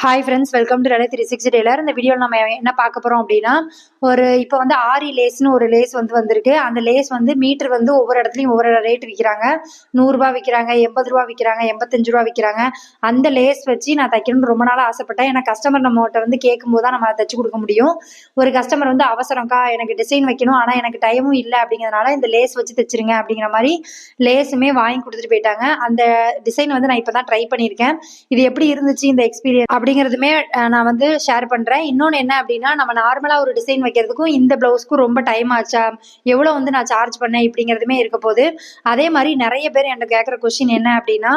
Hi friends, welcome to ready 360 tailor. இந்த வீடியோவில் நம்ம என்ன பார்க்க போகிறோம் அப்படின்னா, இப்போ வந்து ஆரி லேஸ்னு ஒரு லேஸ் வந்திருக்கு. அந்த லேஸ் மீட்டர் ஒவ்வொரு இடத்துலையும் ஒவ்வொரு ரேட் விற்கிறாங்க. ரூ. 100 விற்கிறாங்க, ரூ. 80 விற்கிறாங்க, ரூ. 85 விற்கிறாங்க. அந்த லேஸ் வச்சு நான் தைக்கணும்னு ரொம்ப நாளாக ஆசைப்பட்டேன். ஏன்னா கஸ்டமர் நம்மகிட்ட கேட்கும்போது தான் நம்ம அதை தைச்சு கொடுக்க முடியும். ஒரு கஸ்டமர் அவசரம்க்கா எனக்கு டிசைன் வைக்கணும், ஆனால் எனக்கு டைமும் இல்லை அப்படிங்கிறதுனால இந்த லேஸ் வச்சு தைச்சிருங்க அப்படிங்கிற மாதிரி லேஸுமே வாங்கி கொடுத்துட்டு போயிட்டாங்க. அந்த டிசைன் நான் இப்போ தான் ட்ரை பண்ணியிருக்கேன். இது எப்படி இருந்துச்சு இந்த எக்ஸ்பீரியன்ஸ் அப்படிங்கிறதுமே நான் ஷேர் பண்ணுறேன். இன்னொன்று என்ன அப்படின்னா, நம்ம நார்மலாக ஒரு டிசைன் வைக்கிறதுக்கும் இந்த ப்ளவுஸ்க்கும் ரொம்ப டைம் ஆச்சா, எவ்வளோ நான் சார்ஜ் பண்ணேன் இப்படிங்கிறதுமே இருக்க போது. அதே மாதிரி நிறைய பேர் என்கிட்ட கேட்குற கொஸ்டின் என்ன அப்படின்னா,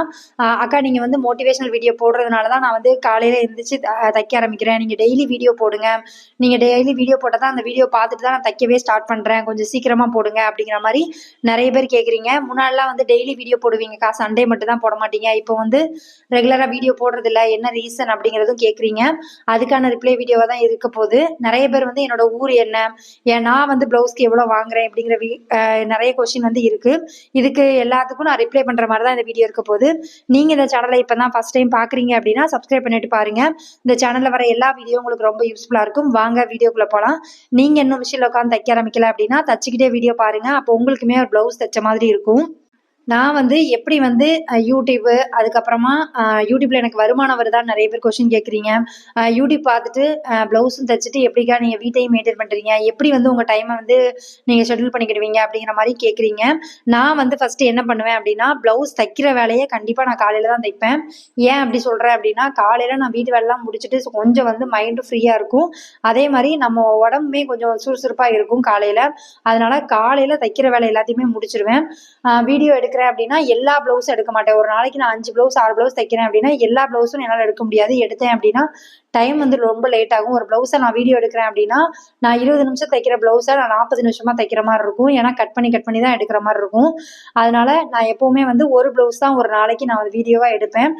அக்கா நீங்கள் மோட்டிவேஷனல் வீடியோ போடுறதுனால தான் நான் காலையில் எழுந்திரிச்சு தைக்க ஆரம்பிக்கிறேன். நீங்கள் டெய்லி வீடியோ போடுங்க, நீங்கள் டெய்லி வீடியோ போட்டால் தான் அந்த வீடியோ பார்த்துட்டு தான் நான் தைக்கவே ஸ்டார்ட் பண்ணுறேன், கொஞ்சம் சீக்கிரமாக போடுங்க அப்படிங்கிற மாதிரி நிறைய பேர் கேட்குறீங்க. முன்னாடிலாம் டெய்லி வீடியோ போடுவீங்கக்கா, சண்டே மட்டும் தான் போட மாட்டீங்க, இப்போ ரெகுலராக வீடியோ போடுறதில்ல, என்ன ரீசன் அப்படிங்கிறதும் கேட்குறீங்க. அதுக்கான ரிப்ளை வீடியோவாக தான் இருக்க போகுது. நிறைய பேர் என்னோட ஊர் என்ன, நான் ப்ளவுஸ்க்கு எவ்வளோ வாங்குறேன் அப்படிங்கிற நிறைய கொஸ்டின் இருக்கு. இதுக்கு எல்லாத்துக்கும் நான் ரிப்ளை பண்ணுற மாதிரி தான் இந்த வீடியோ இருக்க போகுது. நீங்கள் இந்த சேனலை இப்போ தான் ஃபஸ்ட் டைம் பார்க்குறீங்க அப்படின்னா சப்ஸ்கிரைப் பண்ணிட்டு பாருங்க. இந்த சேனலில் வர எல்லா வீடியோ உங்களுக்கு ரொம்ப யூஸ்ஃபுல்லாக இருக்கும். வாங்க வீடியோக்குள்ளே போகலாம். நீங்கள் இன்னும் மிஷினில் உட்காந்து தைக்க ஆரம்பிக்கல அப்படின்னா தச்சுக்கிட்டே வீடியோ பாருங்கள். அப்போ உங்களுக்குமே ஒரு ப்ளவுஸ் தைச்ச மாதிரி இருக்கும். நான் எப்படி யூடியூப்பு, அதுக்கப்புறமா யூடியூப்ல எனக்கு வருமானம் வருதான்னு நிறைய பேர் கொஸ்டின் கேட்குறீங்க. யூடியூப் பார்த்துட்டு ப்ளவுஸும் தைச்சிட்டு எப்படிக்கா நீங்கள் வீட்டையும் மெயின்டைன் பண்ணுறீங்க, எப்படி உங்கள் டைமை நீங்கள் ஷெட்யூல் பண்ணிக்கிடுவீங்க அப்படிங்கிற மாதிரி கேட்குறீங்க. நான் ஃபஸ்ட்டு என்ன பண்ணுவேன் அப்படின்னா, ப்ளவுஸ் தைக்கிற வேலையை கண்டிப்பாக நான் காலையில் தான் தைப்பேன். ஏன் அப்படி சொல்கிறேன் அப்படின்னா, காலையில் நான் வீட்டு வேலைலாம் முடிச்சுட்டு கொஞ்சம் மைண்டும் ஃப்ரீயாக இருக்கும். அதே மாதிரி நம்ம உடம்புமே கொஞ்சம் சுறுசுறுப்பாக இருக்கும் காலையில். அதனால காலையில் தைக்கிற வேலை எல்லாத்தையுமே முடிச்சிருவேன். வீடியோ எடுக்கிறேன் அப்படின்னா எல்லா ப்ளவுஸும் எடுக்க மாட்டேன். ஒரு நாளைக்கு நான் 5 ப்ளவுஸ் 6 ப்ளவுஸ் தைக்கிறேன் அப்படின்னா எல்லா ப்ளவுஸும் என்னால் எடுக்க முடியாது. எடுத்தேன் அப்படின்னா டைம் ரொம்ப லேட் ஆகும். ஒரு ப்ளவுஸை நான் வீடியோ எடுக்கிறேன் அப்படின்னா நான் 20 நிமிஷம் தைக்கிற ப்ளவுஸை நான் 40 நிமிஷமாக தைக்கிற மாதிரி இருக்கும். ஏன்னா கட் பண்ணி தான் எடுக்கிற மாதிரி இருக்கும். அதனால நான் எப்போவுமே ஒரு ப்ளவுஸ் தான் ஒரு நாளைக்கு நான் வீடியோவாக எடுப்பேன்.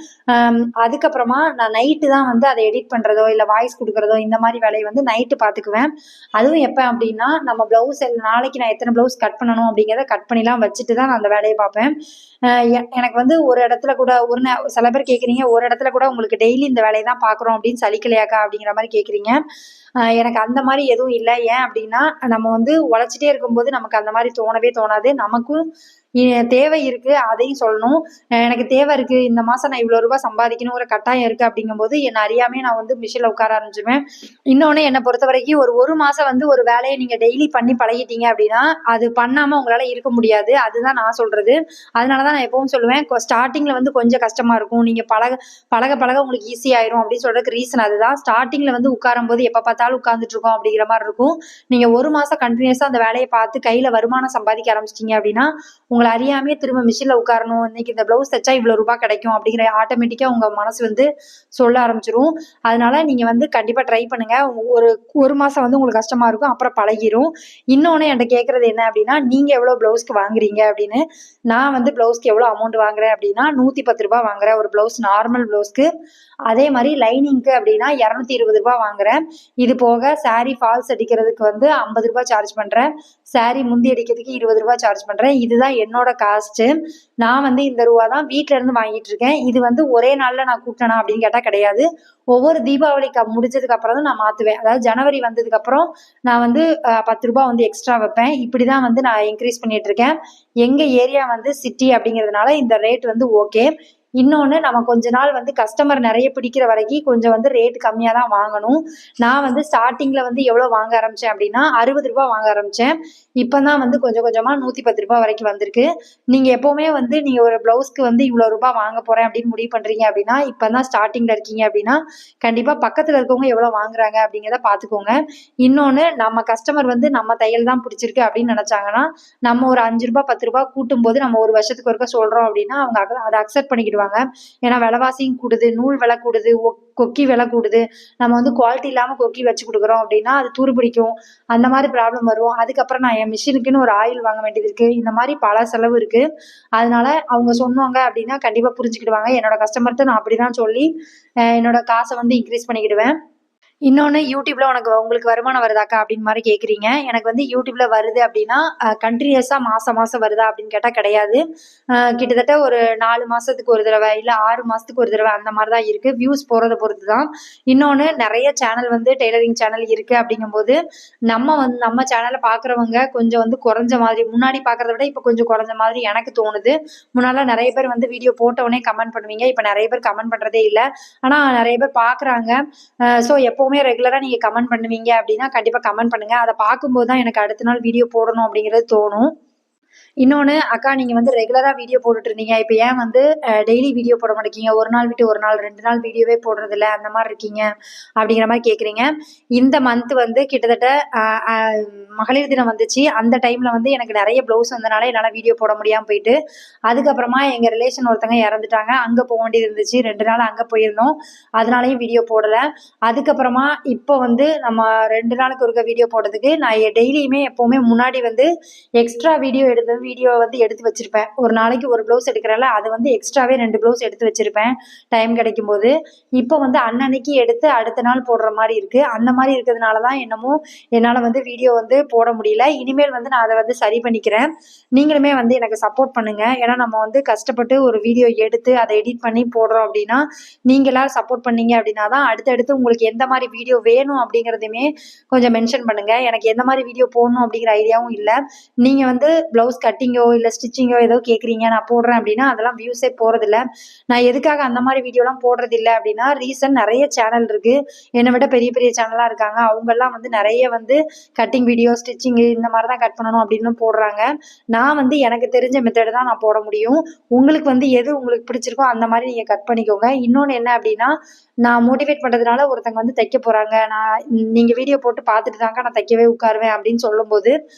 அதுக்கப்புறமா நான் நைட்டு தான் அதை எடிட் பண்ணுறதோ இல்லை வாய்ஸ் கொடுக்குறதோ இந்த மாதிரி வேலையை நைட்டு பார்த்துக்குவேன். அதுவும் எப்போ அப்படின்னா, நம்ம ப்ளவுஸ் நாளைக்கு நான் எத்தனை ப்ளவுஸ் கட் பண்ணணும் அப்படிங்கிறத கட் பண்ணிலாம் வச்சுட்டு தான் நான் அந்த வேலையை பார்ப்பேன். எனக்கு ஒரு இடத்துல கூட சில பேர் கேட்குறீங்க, ஒரு இடத்துல கூட உங்களுக்கு டெய்லி இந்த வேலையை தான் பார்க்குறோம் அப்படின்னு சலிக்கலையாக்கா அப்படிங்கிற மாதிரி கேட்குறீங்க. எனக்கு அந்த மாதிரி எதுவும் இல்லை. ஏன் அப்படின்னா, நம்ம உழைச்சிட்டே இருக்கும்போது நமக்கு அந்த மாதிரி தோணவே தோணாது. நமக்கும் தேவை இருக்கு, அதையும் சொல்லணும். எனக்கு தேவை இருக்கு, இந்த மாசம் நான் இவ்வளவு ரூபாய் சம்பாதிக்கணும் ஒரு கட்டாயம் இருக்கு அப்படிங்கும்போது என்ன அறியாமே நான் மிஷின்ல உட்கார ஆரம்பிச்சுவேன். இன்னொன்னு என்னை பொறுத்த வரைக்கும் ஒரு மாசம் ஒரு வேலையை நீங்க டெய்லி பண்ணி பழகிட்டீங்க அப்படின்னா அது பண்ணாம உங்களால இருக்க முடியாது. அதுதான் நான் சொல்றது. அதனாலதான் நான் எப்பவும் சொல்லுவேன், ஸ்டார்டிங்ல கொஞ்சம் கஷ்டமா இருக்கும், நீங்க பழக பழக பழக உங்களுக்கு ஈஸி ஆயிரும் அப்படின்னு சொல்றதுக்கு ரீசன் அதுதான். ஸ்டார்டிங்ல உட்காரும் போது எப்ப பார்த்தாலும் உட்கார்ந்துட்டு இருக்கோம் அப்படிங்கிற மாதிரி இருக்கும். நீங்க ஒரு மாசம் கண்டினியூஸா அந்த வேலையை பார்த்து கையில வருமானம் சம்பாதிக்க ஆரம்பிச்சிட்டீங்க அப்படின்னா உங்களை அறியாமே திரும்ப மிஷின்ல உட்காரணும், இன்னைக்கு இந்த ப்ளவுஸ் தைச்சா இவ்வளவு ரூபாய் கிடைக்கும் அப்படிங்கிற ஆட்டோமேட்டிக்கா உங்க மனசு சொல்ல ஆரம்பிச்சிரும். அதனால நீங்க கண்டிப்பா ட்ரை பண்ணுங்க. ஒரு மாசம் உங்களுக்கு கஷ்டமா இருக்கும், அப்புறம் பழகிரும். இன்னொன்னு என்கிட்ட கேட்கறது என்ன அப்படின்னா, நீங்க எவ்வளவு ப்ளவுஸ்க்கு வாங்குறீங்க அப்படின்னு. நான் ப்ளவுஸ்க்கு எவ்வளவு அமௌண்ட் வாங்குறேன் அப்படின்னா 110 ரூபாய் வாங்குறேன் ஒரு ப்ளவுஸ், நார்மல் ப்ளவுஸ்க்கு. அதே மாதிரி லைனிங்க்கு அப்படின்னா 220 ரூபாய் வாங்குறேன். இது போக சாரி ஃபால்ஸ் அடிக்கிறதுக்கு 50 ரூபாய் சார்ஜ் பண்றேன். சாரி முந்தி அடிக்கிறதுக்கு 20 ரூபாய் சார்ஜ் பண்றேன். இதுதான் என்னோட காஸ்ட். நான் இந்த ரூபா தான் வீட்டுல இருந்து வாங்கிட்டு இருக்கேன். இது ஒரே நாள்ல நான் கூட்டினா அப்படின்னு கேட்டா கிடையாது. ஒவ்வொரு தீபாவளிக்கு முடிஞ்சதுக்கு அப்புறம் தான் நான் மாத்துவேன். அதாவது ஜனவரி வந்ததுக்கு அப்புறம் நான் 10 ரூபாய் எக்ஸ்ட்ரா வைப்பேன். இப்படிதான் நான் இன்க்ரீஸ் பண்ணிட்டு இருக்கேன். எங்க ஏரியா சிட்டி அப்படிங்கிறதுனால இந்த ரேட் ஓகே. இன்னொன்னு, நம்ம கொஞ்ச நாள் கஸ்டமர் நிறைய பிடிக்கிற வரைக்கும் கொஞ்சம் ரேட் கம்மியா தான் வாங்கணும். நான் ஸ்டார்டிங்ல எவ்வளவு வாங்க ஆரம்பிச்சேன் அப்படின்னா 60 ரூபாய் வாங்க ஆரம்பிச்சேன். இப்பதான் கொஞ்சம் கொஞ்சமா 110 ரூபாய் வரைக்கும் வந்திருக்கு. நீங்க எப்பவுமே நீங்க ஒரு பிளவுஸ்க்கு இவ்வளவு ரூபாய் வாங்க போறேன் அப்படின்னு முடிவு பண்றீங்க அப்படின்னா, இப்பதான் ஸ்டார்டிங்ல இருக்கீங்க அப்படின்னா கண்டிப்பா பக்கத்துல இருக்கவங்க எவ்வளவு வாங்குறாங்க அப்படிங்கிறத பாத்துக்கோங்க. இன்னொன்னு, நம்ம கஸ்டமர் நம்ம தையல் தான் பிடிச்சிருக்கு அப்படின்னு நினைச்சாங்கன்னா, நம்ம ஒரு 5 ரூபாய் 10 ரூபாய் கூட்டும் போது நம்ம ஒரு வருஷத்துக்கு ஒருக்க சொல்றோம் அப்படின்னா அவங்க அதை அக்செப்ட் பண்ணிக்கிடுவாங்க. ஏன்னா விலைவாசியும் கூடுது, நூல் விலை கூடுது, கொக்கி விலை கூடுது. நம்ம குவாலிட்டி இல்லாம கொக்கி வச்சு கொடுக்குறோம் அப்படின்னா அது துரு பிடிக்கும், அந்த மாதிரி ப்ராப்ளம் வரும். அதுக்கப்புறம் நான் என் மிஷினுக்குன்னு ஒரு ஆயில் வாங்க வேண்டியது இருக்கு. இந்த மாதிரி பல செலவு இருக்கு. அதனால அவங்க சொன்னாங்க அப்படின்னா கண்டிப்பா புரிஞ்சுக்கிடுவாங்க. என்னோட கஸ்டமர்கிட்ட நான் அப்படிதான் சொல்லி என்னோட காசை இன்க்ரீஸ் பண்ணிக்கிடுவேன். இன்னொன்னு யூடியூப்ல உங்களுக்கு வருமானம் வருதாக்கா அப்படின்னு மாதிரி கேட்குறீங்க. எனக்கு வந்து யூடியூப்ல வருது அப்படின்னா, கன்டினியூஸா மாசம் மாசம் வருதா அப்படின்னு கேட்டா கிடையாது. கிட்டத்தட்ட ஒரு 4 மாசத்துக்கு ஒரு தடவ, இல்ல 6 மாசத்துக்கு ஒரு தடவ அந்த மாரி தான் இருக்கு. வியூஸ் போறத பொறுத்து தான். இன்னொன்னு நெறைய சேனல் வந்து டெய்லரிங் சேனல் இருக்கு அப்படிங்கும்போது, நம்ம சேனல பார்க்குறவங்க கொஞ்சம் வந்து குறைஞ்ச மாதிரி முன்னாடி பார்க்கறத விட இப்ப கொஞ்சம் குறைஞ்ச மாதிரி எனக்கு தோணுது. முன்னாடிலாம் நெறைய பேர் வந்து வீடியோ போட்ட உடனே கமெண்ட் பண்ணுவீங்க. இப்ப நெறைய பேர் கமெண்ட் பண்றதே இல்ல. ஆனா நெறைய பேர் பார்க்குறாங்க. ஸோ எப்பவுமே ரெகுலரா நீங்க கமெண்ட் பண்ணுவீங்க அப்படின்னா, கண்டிப்பா கமெண்ட் பண்ணுங்க. அத பார்க்கும்போது தான் எனக்கு அடுத்த நாள் வீடியோ போடணும் அப்படிங்கிறது தோணும். இன்னொன்னு, அக்கா நீங்க வந்து ரெகுலரா வீடியோ போட்டுட்டு இருந்தீங்க. இப்ப ஏன் வந்து டெய்லி வீடியோ போட மாட்டேங்கிறீங்க? 1 நாள் விட்டு 1 நாள், 2 நாள் வீடியோவே போடுறதில்ல, அந்த மாரி இருக்கீங்க. அப்படிங்கிற மாரி கேட்குறீங்க. இந்த மந்த் வந்து கிட்டத்தட்ட அ அ மகளிர் தினம் வந்துச்சு. அந்த டைம்ல வந்து எனக்கு நெறைய ப்ளவுஸ் வந்தனால என்னால வீடியோ போட முடியாம போயிட்டு, அதுக்கப்புறமா எங்க ரிலேஷன் ஒருத்தங்க இறந்துட்டாங்க. அங்க போ வேண்டியது இருந்துச்சு. 2 நாள் அங்க போயிருந்தோம். அதனாலயும் வீடியோ போடல. அதுக்கப்புறமா இப்போ வந்து நம்ம 2 நாளுக்கு ஒருக்கா வீடியோ போடுறதுக்கு நான் டெய்லியுமே எப்பவுமே முன்னாடி வந்து எக்ஸ்ட்ரா வீடியோ வந்து எடுத்து வச்சிருப்பேன். ஒரு நாளைக்கு ஒரு ப்ளவுஸ் எடுக்கிறேன்ல, அது வந்து எக்ஸ்ட்ராவே 2 ப்ளவுஸ் எடுத்து வச்சிருப்பேன், டைம் கிடைக்கும்போது. இப்போ வந்து அன்னன்னைக்கு எடுத்து அடுத்த நாள் போடுற மாரி இருக்கு. அந்த மாரி இருக்கிறதுனால தான் என்னமோ என்னால வந்து வீடியோ வந்து போட முடியல. இனிமேல் வந்து நான் அத வந்து சரி பண்ணிக்கிறேன். நீங்களுமே வந்து எனக்கு சப்போர்ட் பண்ணுங்க. ஏன்னா நம்ம வந்து கஷ்டப்பட்டு ஒரு வீடியோ எடுத்து அத எடிட் பண்ணி போடுறோம் அப்படின்னா, நீங்க எல்லாரும் சப்போர்ட் பண்ணீங்க அப்படின்னா தான் அடுத்தடுத்து உங்களுக்கு எந்த மாரி வீடியோ வேணும் அப்படிங்கிறதையுமே கொஞ்சம் மென்ஷன் பண்ணுங்க. எனக்கு எந்த மாரி வீடியோ போடணும் அப்படிங்கிற ஐடியாவும் இல்ல. நீங்க வந்து ப்ளவுஸ் கட்டிங்கோ, இல்ல ஸ்டிச்சிங்கோ ஏதோ கேட்குறீங்க, நான் போடுறேன் அப்படின்னா, அதெல்லாம் வியூஸே போறதில்ல. நான் எதுக்காக அந்த மாரி வீடியோலாம் போடுறதில்ல அப்படின்னா, ரீசன் நெறைய சேனல் இருக்கு. என்ன விட பெரிய பெரிய சேனலா இருக்காங்க. அவங்கலாம் வந்து நெறைய வந்து கட்டிங் வீடியோ, ஸ்டிச்சிங்கு இந்த மாரி தான் கட் பண்ணணும் அப்படின்னு போடுறாங்க. நான் வந்து எனக்கு தெரிஞ்ச மெத்தேடு தான் நான் போட முடியும். உங்களுக்கு பிடிச்சிருக்கோ அந்த மாரி நீங்க கட் பண்ணிக்கோங்க. இன்னொன்னு என்ன அப்படின்னா, நான் மோட்டிவேட் பண்றதுனால ஒருத்தங்க வந்து தைக்க போறாங்க. நீங்க வீடியோ போட்டு பார்த்துட்டு தாங்க நான் தைக்கவே உட்காருவேன் அப்படின்னு சொல்லும்போது,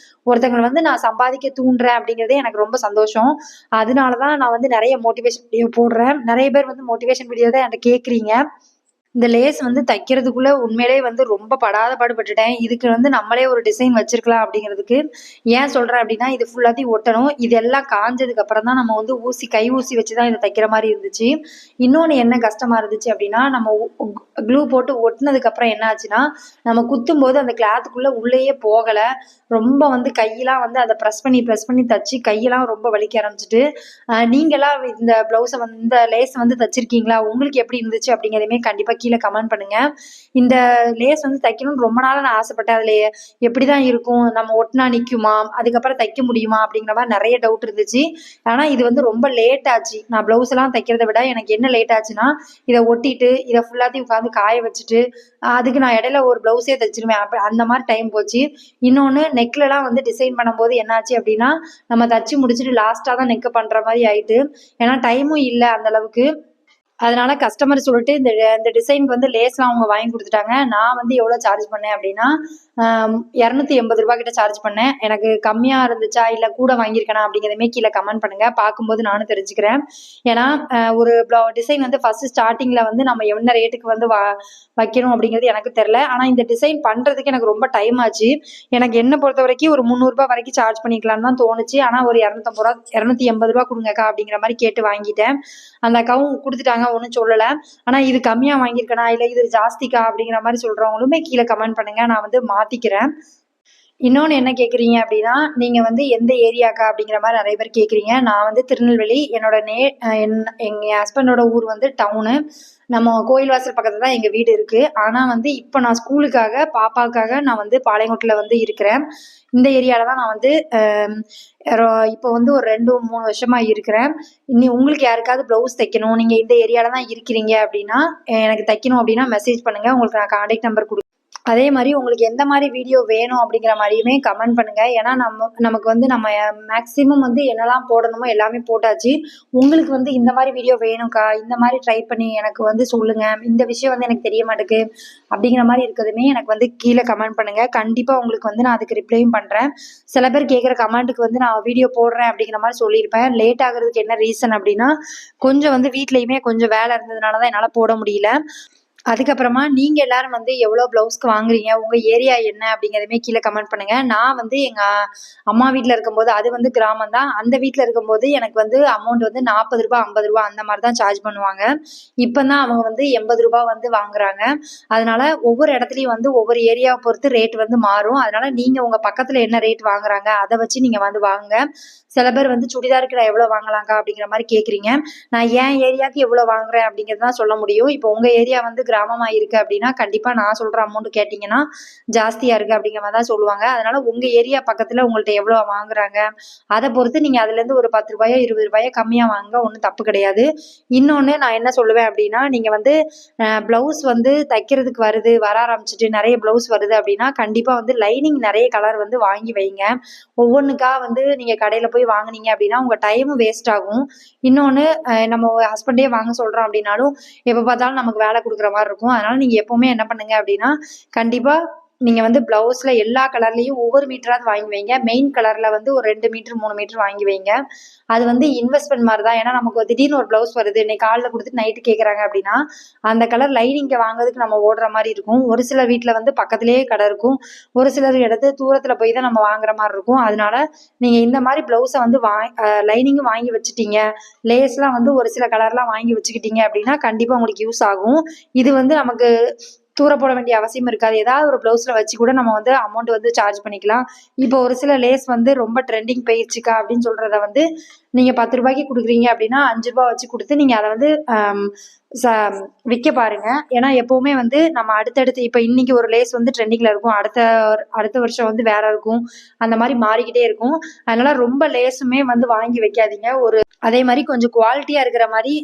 ஒருத்தங்கள வந்து நான் சம்பாதிக்க தூண்டுறேன் அப்படிங்கிறதே எனக்கு ரொம்ப சந்தோஷம். அதனால தான் நான் வந்து நெறைய மோட்டிவேஷன் வீடியோ போடுறேன். நெறைய பேர் வந்து மோட்டிவேஷன் வீடியோ தான் என்ட்ட கேட்குறீங்க. இந்த லேஸ் வந்து தைக்கிறதுக்குள்ள உண்மையிலேயே வந்து ரொம்ப படாத பாடு பட்டுட்டேன். இதுக்கு வந்து நம்மளே ஒரு டிசைன் வச்சிருக்கலாம் அப்படிங்கிறதுக்கு. ஏன் சொல்றேன் அப்படின்னா, இது ஃபுல்லாத்தையும் ஒட்டணும். இது எல்லாம் காஞ்சதுக்கு அப்புறம் தான் நம்ம வந்து கை ஊசி வச்சு தான் இத தைக்கிற மாரி இருந்துச்சு. இன்னொன்னு என்ன கஷ்டமா இருந்துச்சு அப்படின்னா, நம்ம க்ளூ போட்டு ஒட்டுனதுக்கு அப்புறம் என்ன ஆச்சுன்னா, நம்ம குத்தும்போது அந்த கிளாத்துக்குள்ள உள்ளேயே போகல. ரொம்ப வந்து கையெல்லாம் வந்து அத பிரஸ் பண்ணி தச்சு கையெல்லாம் ரொம்ப வலிக்க ஆரம்பிச்சுட்டு, நீங்கலாம் இந்த இந்த லேஸ் வந்து தச்சிருக்கீங்களா? உங்களுக்கு எப்படி இருந்துச்சு? அப்படிங்கிறதையுமே கண்டிப்பா கீழ கமெண்ட் பண்ணுங்க. இந்த லேஸ் வந்து தைக்கணும்னு ரொம்ப நாளா நான் ஆசைப்பட்டேன். அதுல எப்படிதான் இருக்கும்? நம்ம ஒட்டுனா நிக்குமா? அதுக்கப்புறம் தைக்க முடியுமா? அப்படிங்கிற மாரி நெறைய டவுட் இருந்துச்சு. ஆனா இது வந்து ரொம்ப லேட் ஆச்சு. நான் ப்ளவுஸ் எல்லாம் தைக்கிறத விட எனக்கு என்ன லேட் ஆச்சுன்னா, இத ஒட்டிட்டு, இத ஃபுல்லாத்தையும் உட்காந்து காய வச்சுட்டு, அதுக்கு நான் இடையில ஒரு ப்ளவுஸே தச்சுருவேன். அந்த மாரி டைம் போச்சு. இன்னொன்னு நெக்லலாம் வந்து டிசைன் பண்ணும்போது என்னாச்சு அப்படின்னா, நம்ம தச்சு முடிச்சுட்டு லாஸ்ட்டா தான் நெக் பண்ற மாரி ஆயிட்டு. ஏன்னா டைமும் இல்ல அந்த அளவுக்கு. அதனால கஸ்டமர் சொல்லிட்டு இந்த இந்த டிசைனுக்கு வந்து லேஸ்லாம் அவங்க வாங்கி குடுத்துட்டாங்க. நான் வந்து எவ்வளோ சார்ஜ் பண்ணேன் அப்டின்னா, ரூ. 280 கிட்ட சார்ஜ் பண்ணேன். எனக்கு கம்மியா இருந்துச்சா? இல்ல கூட வாங்கியிருக்கேனா? அப்படிங்கிறதையுமே கீழ கமெண்ட் பண்ணுங்க. பார்க்கும்போது நானும் தெரிஞ்சுக்கிறேன். ஏன்னா, ஒரு டிசைன் வந்து ஃபர்ஸ்ட் ஸ்டார்ட்டிங்ல வந்து நம்ம என்ன ரேட்டுக்கு வந்து வைக்கணும் அப்படிங்கிறது எனக்கு தெரியல. ஆனா இந்த டிசைன் பண்றதுக்கு எனக்கு ரொம்ப டைம் ஆச்சு. எனக்கு என்ன பொறுத்தவரைக்கும் ஒரு ரூ. 300 வரைக்கும் சார்ஜ் பண்ணிக்கலாம்னு தான் தோணுச்சு. ஆனா ஒரு ரூ. 250 280 குடுங்கக்கா அப்படிங்கிற மாரி கேட்டு வாங்கிட்டேன். அந்த அக்காவும் குடுத்துட்டாங்க. ஒண்ணும் சொல்லல. ஆனா இது கம்மியா வாங்கியிருக்கனா? இல்ல இது ஜாஸ்திக்கா? அப்படிங்கிற மாரி சொல்றவங்களுமே கீழ கமெண்ட் பண்ணுங்க. நான் வந்து மாத்திக்கிறேன். இன்னொன்னு என்ன கேட்குறீங்க அப்படின்னா, நீங்க வந்து எந்த ஏரியாக்கா? அப்படிங்கிற மாரி நெறைய பேர் கேட்குறீங்க. நான் வந்து திருநெல்வேலி. என்னோட நே அ என் எங்க ஹஸ்பண்டோட ஊர் வந்து டவுனு. நம்ம கோயில் வாசல் பக்கத்துல தான் எங்க வீடு இருக்கு. ஆனா வந்து இப்ப நான் ஸ்கூலுக்காக, பாப்பாவுக்காக நான் வந்து பாளையங்கோட்டுல வந்து இருக்கிறேன். இந்த ஏரியால தான் நான் வந்து அ ரொ இப்போ வந்து ஒரு 2, 3 வருஷமா இருக்கிறேன். உங்களுக்கு யாருக்காவது ப்ளவுஸ் தைக்கணும், நீங்க இந்த ஏரியால தான் இருக்கிறீங்க அப்படின்னா, எனக்கு தைக்கணும் அப்படின்னா மெசேஜ் பண்ணுங்க. உங்களுக்கு நான் கான்டாக்ட் நம்பர் அதே மாரி உங்களுக்கு எந்த மாரி வீடியோ வேணும் அப்படிங்கிற மாரியுமே கமெண்ட் பண்ணுங்க. ஏன்னா நமக்கு வந்து நம்ம மேக்ஸிமம் வந்து என்னலாம் போடணுமோ எல்லாமே போட்டாச்சு. உங்களுக்கு வந்து இந்த மாரி வீடியோ வேணும்க்கா, இந்த மாரி ட்ரை பண்ணி எனக்கு வந்து சொல்லுங்க. இந்த விஷயம் வந்து எனக்கு தெரிய மாட்டுக்கு அப்படிங்கிற மாரி இருக்கிறதுமே எனக்கு வந்து கீழ கமெண்ட் பண்ணுங்க. கண்டிப்பா உங்களுக்கு வந்து நான் அதுக்கு ரிப்ளையும் பண்றேன். சில பேர் கேட்குற கமெண்ட்டுக்கு வந்து நான் வீடியோ போடுறேன் அப்படிங்கிற மாரி சொல்லியிருப்பேன். லேட் ஆகுறதுக்கு என்ன ரீசன் அப்படின்னா, கொஞ்சம் வந்து வீட்லயுமே கொஞ்சம் வேலை இருந்ததுனால தான் என்னால போட முடியல. அதுக்கப்புறமா நீங்க எல்லாரும் வந்து எவ்வளோ ப்ளவுஸ்க்கு வாங்குறீங்க? உங்க ஏரியா என்ன? அப்படிங்கிறதையுமே கீழ கமெண்ட் பண்ணுங்க. நான் வந்து எங்க அம்மா வீட்ல இருக்கும்போது அது வந்து கிராமம் தான். அந்த வீட்ல இருக்கும்போது எனக்கு வந்து அமௌண்ட் வந்து ரூ. 40 ரூ. 50 அந்த மாரி தான் சார்ஜ் பண்ணுவாங்க. இப்ப தான் அவங்க வந்து ரூ. 80 வந்து வாங்குறாங்க. அதனால ஒவ்வொரு இடத்துலயும் வந்து ஒவ்வொரு ஏரியாவ பொறுத்து ரேட் வந்து மாறும். அதனால நீங்க உங்க பக்கத்துல என்ன ரேட் வாங்குறாங்க, அத வச்சு நீங்க வந்து வாங்குங்க. சில பேர் வந்து சுடிதாருக்கு நான் எவ்வளோ வாங்கலாம்க்கா? அப்படிங்கிற மாரி கேட்குறீங்க. நான் என் ஏரியாவுக்கு எவ்வளோ வாங்குறேன் அப்படிங்கிறது தான் சொல்ல முடியும். இப்போ உங்க ஏரியா வந்து கிராமமா இருக்கு அப்படின்னா, கண்டிப்பா நான் சொல்ற அமௌண்ட் கேட்டீங்கன்னா, ஜாஸ்தியா இருக்கு அப்படிங்கிற மாரி தான் சொல்லுவாங்க. அதனால உங்க ஏரியா பக்கத்துல உங்கள்ட்ட எவ்வளோ வாங்குறாங்க, அத பொறுத்து நீங்க அதுலேருந்து ஒரு ரூ. 10 ரூ. 20 கம்மியா வாங்குங்க. ஒண்ணும் தப்பு கிடையாது. இன்னொன்னு நான் என்ன சொல்லுவேன் அப்படின்னா, நீங்க வந்து ப்ளவுஸ் வந்து தைக்கிறதுக்கு வர ஆரம்பிச்சுட்டு நெறைய ப்ளவுஸ் வருது அப்படின்னா, கண்டிப்பா வந்து லைனிங் நெறைய கலர் வந்து வாங்கி வைங்க. ஒவ்வொன்னுக்கா வந்து நீங்க கடையில போய் வாங்குனீங்க அப்படின்னா, உங்க டைமும் வேஸ்ட் ஆகும். இன்னொன்னு நம்ம ஹஸ்பண்டே வாங்க சொல்றோம் அப்படின்னாலும், எப்ப பார்த்தாலும் நமக்கு வேலை குடுக்குற மாரி இருக்கும். அதனால நீங்க எப்பவுமே என்ன பண்ணுங்க அப்படின்னா, கண்டிப்பா நீங்க வந்து ப்ளவுஸ்ல எல்லா கலர்லயும் ஒவ்வொரு மீட்டராவது வாங்கி வைங்க. மெயின் கலர்ல வந்து ஒரு 2 மீட்டர், 3 மீட்டர் வாங்கி வைங்க. அது வந்து இன்வெஸ்ட்மென்ட் மாரி தான். ஏன்னா நமக்கு திடீர்னு ஒரு ப்ளவுஸ் வருது. இன்னைக்கு காலைல குடுத்துட்டு நைட்டு கேட்கறாங்க அப்படின்னா, அந்த கலர் லைனிங்க வாங்குறதுக்கு நம்ம ஓடுற மாரி இருக்கும். ஒரு சில வீட்ல வந்து பக்கத்திலேயே கடை இருக்கும். ஒரு சிலர் இடத்து தூரத்துல போய் தான் நம்ம வாங்குற மாரி இருக்கும். அதனால நீங்க இந்த மாரி ப்ளவுஸ வந்து லைனிங்கும் வாங்கி வச்சுட்டீங்க. லேஸ்லாம் வந்து ஒரு சில கலர்லாம் வாங்கி வச்சுக்கிட்டீங்க அப்படின்னா, கண்டிப்பா உங்களுக்கு யூஸ் ஆகும். இது வந்து நமக்கு தூர போட வேண்டிய அவசியம் இருக்காது. ஏதாவது ஒரு ப்ளவுஸ்ல வச்சு கூட நம்ம வந்து அமௌண்ட் வந்து சார்ஜ் பண்ணிக்கலாம். இப்போ ஒரு சில லேஸ் வந்து ரொம்ப ட்ரெண்டிங் போயிருச்சுக்கா அப்படின்னு சொல்றத வந்து நீங்க ரூ. 10 குடுக்குறீங்க அப்படின்னா, ரூ. 5 வச்சு குடுத்து நீங்க அத வந்து அம் ச விக்க பாருங்க. ஏன்னா எப்பவுமே வந்து நம்ம அடுத்தடுத்து இப்ப இன்னைக்கு ஒரு லேஸ் வந்து ட்ரெண்டிங்ல இருக்கும். அடுத்த வருஷம் வந்து வேற இருக்கும். அந்த மாரி மாறிக்கிட்டே இருக்கும். அதனால ரொம்ப லேஸுமே வந்து வாங்கி வைக்காதீங்க. அதே மாரி கொஞ்சம் குவாலிட்டியா இருக்கிற மாரி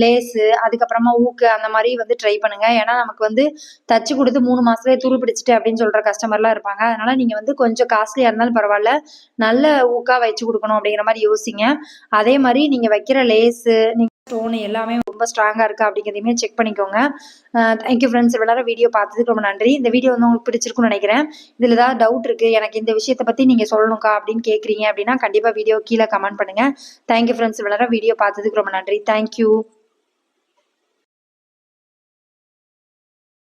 லேஸு, அதுக்கப்புறமா ஊக்கு அந்த மாரி வந்து ட்ரை பண்ணுங்க. ஏன்னா நமக்கு வந்து தச்சு குடுத்து 3 மாசத்துலயே துரு பிடிச்சுட்டு அப்படின்னு சொல்ற கஸ்டமர்லாம் இருப்பாங்க. அதனால நீங்க வந்து கொஞ்சம் காஸ்ட்லியா இருந்தாலும் பரவால்ல. நல்ல ஊக்கா வச்சு குடுக்கணும் அப்படிங்கிற மாரி யோசிங்க. அதே மாரி நீங்க வைக்கிற லேஸு, ஸ்டோன் எல்லாமே ரொம்ப ஸ்ட்ராங்கா இருக்கா அப்படிங்கிறதையுமே செக் பண்ணிக்கோங்க. Thank you friends. இவ்வளவு நேரம் வீடியோ பார்த்ததுக்கு ரொம்ப நன்றி. இந்த வீடியோ வந்து உங்களுக்கு பிடிச்சிருக்கும்னு நினைக்கிறேன். இதுல ஏதாவது டவுட் இருக்கு, எனக்கு இந்த விஷயத்த பத்தி நீங்க சொல்லணும்க்கா அப்படின்னு கேட்குறீங்க அப்படின்னா, கண்டிப்பா வீடியோ கீழ கமெண்ட் பண்ணுங்க. Thank you friends. இவ்வளவு நேரம் வீடியோ பார்த்ததுக்கு ரொம்ப நன்றி. Thank you.